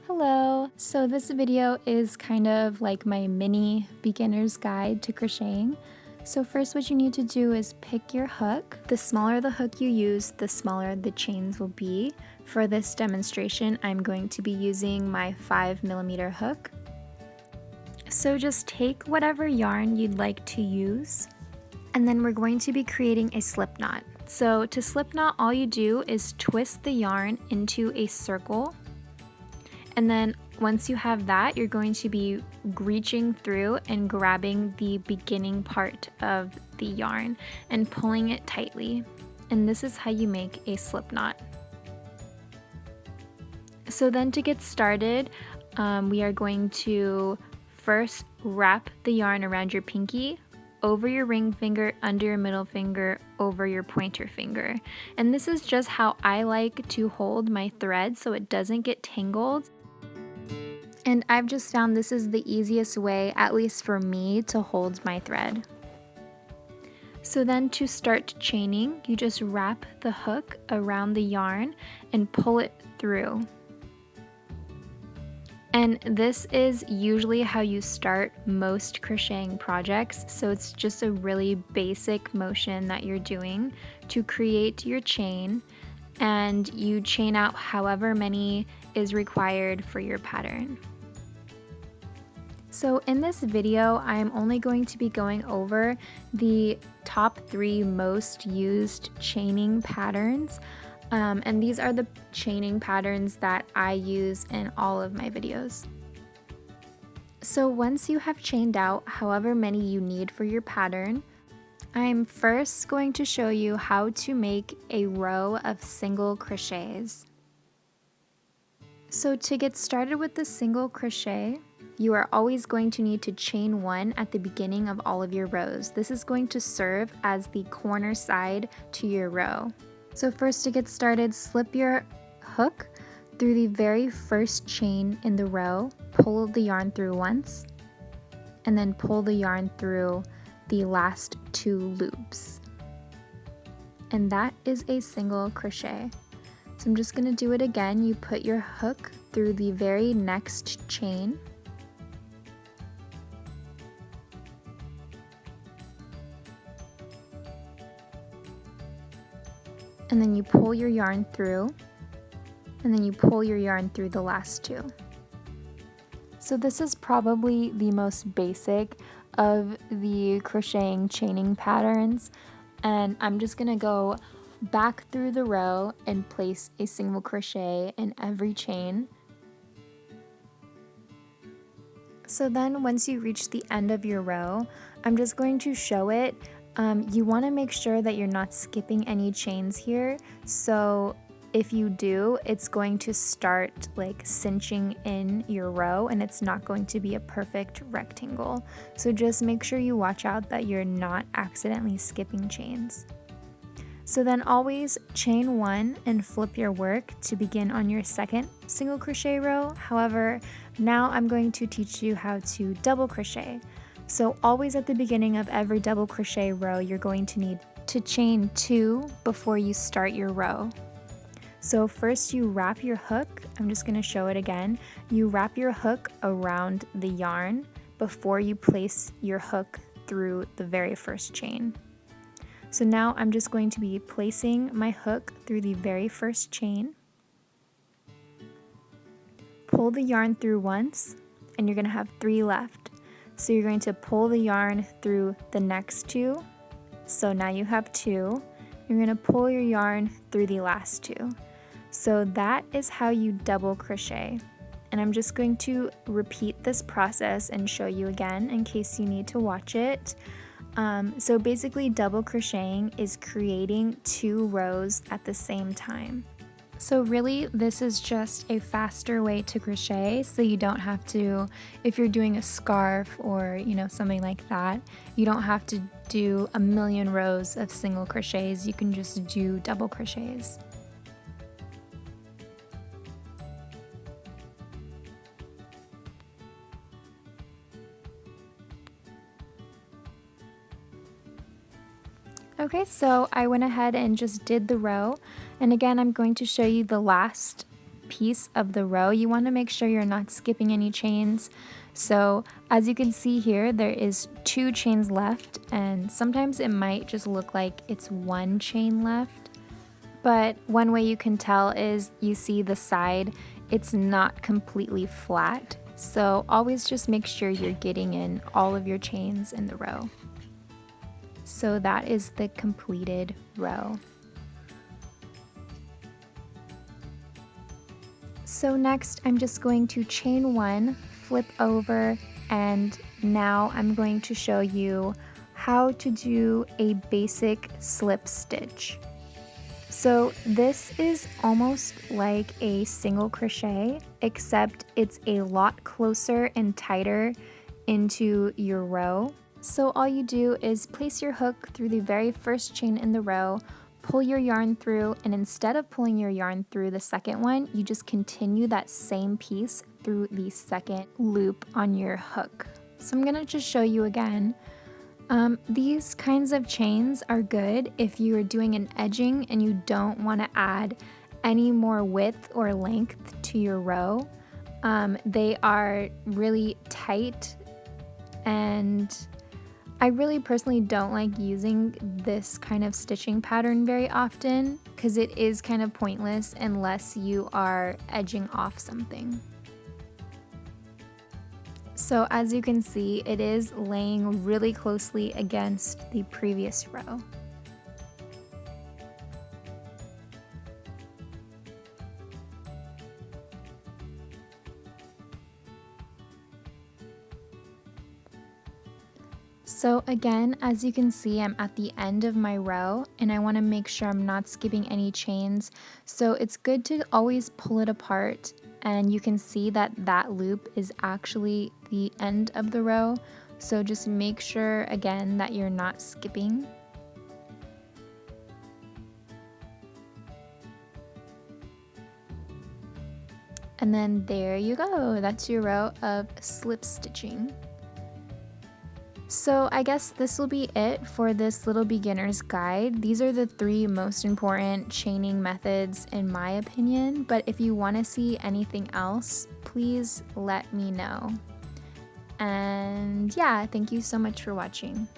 Hello! So this video is kind of like my mini beginner's guide to crocheting. So first what you need to do is pick your hook. The smaller the hook you use, the smaller the chains will be. For this demonstration, I'm going to be using my 5mm hook. So just take whatever yarn you'd like to use, and then we're going to be creating a slip knot. So to slip knot, all you do is twist the yarn into a circle. And then once you have that, you're going to be reaching through and grabbing the beginning part of the yarn and pulling it tightly. And this is how you make a slip knot. So then to get started, we are going to first wrap the yarn around your pinky, over your ring finger, under your middle finger, over your pointer finger. And this is just how I like to hold my thread so it doesn't get tangled. And I've just found this is the easiest way, at least for me, to hold my thread. So then to start chaining, you just wrap the hook around the yarn and pull it through. And this is usually how you start most crocheting projects, so it's just a really basic motion that you're doing to create your chain, and you chain out however many is required for your pattern. So in this video, I'm only going to be going over the top 3 most used chaining patterns. And these are the chaining patterns that I use in all of my videos. So once you have chained out however many you need for your pattern, I'm first going to show you how to make a row of single crochets. So to get started with the single crochet, you are always going to need to chain 1 at the beginning of all of your rows. This is going to serve as the corner side to your row. So first, to get started, slip your hook through the very first chain in the row, pull the yarn through once, and then pull the yarn through the last 2 loops. And that is a single crochet. So I'm just going to do it again. You put your hook through the very next chain, and then you pull your yarn through, and then you pull your yarn through the last 2. So this is probably the most basic of the crocheting chaining patterns, and I'm just gonna go back through the row and place a single crochet in every chain. So then once you reach the end of your row, I'm just going to show it. You want to make sure that you're not skipping any chains here, so if you do, it's going to start like cinching in your row and it's not going to be a perfect rectangle. So just make sure you watch out that you're not accidentally skipping chains. So then always chain 1 and flip your work to begin on your second single crochet row. However, now I'm going to teach you how to double crochet. So always at the beginning of every double crochet row, you're going to need to chain 2 before you start your row. So first you wrap your hook, I'm just going to show it again. You wrap your hook around the yarn before you place your hook through the very first chain. So now I'm just going to be placing my hook through the very first chain. Pull the yarn through once, and you're going to have 3 left. So you're going to pull the yarn through the next 2. So now you have 2. You're going to pull your yarn through the last 2. So that is how you double crochet. And I'm just going to repeat this process and show you again in case you need to watch it. So basically double crocheting is creating 2 rows at the same time. So really, this is just a faster way to crochet, so you don't have to, if you're doing a scarf or, something like that, you don't have to do a million rows of single crochets. You can just do double crochets. Okay, so I went ahead and just did the row, and again I'm going to show you the last piece of the row, you want to make sure you're not skipping any chains. So as you can see here, there is 2 chains left, and sometimes it might just look like it's 1 chain left. But one way you can tell is you see the side, it's not completely flat. So always just make sure you're getting in all of your chains in the row. So that is the completed row. So next I'm just going to chain 1, flip over, and now I'm going to show you how to do a basic slip stitch. So this is almost like a single crochet, except it's a lot closer and tighter into your row. So all you do is place your hook through the very first chain in the row, pull your yarn through, and instead of pulling your yarn through the second one, you just continue that same piece through the second loop on your hook. So I'm gonna just show you again. These kinds of chains are good if you are doing an edging and you don't want to add any more width or length to your row. They are really tight, and I really personally don't like using this kind of stitching pattern very often because it is kind of pointless unless you are edging off something. So as you can see, it is laying really closely against the previous row. So again, as you can see, I'm at the end of my row and I want to make sure I'm not skipping any chains. So it's good to always pull it apart, and you can see that that loop is actually the end of the row. So just make sure again that you're not skipping. And then there you go, that's your row of slip stitching. So I guess this will be it for this little beginner's guide. These are the 3 most important chaining methods in my opinion, but if you want to see anything else, please let me know. And yeah, thank you so much for watching.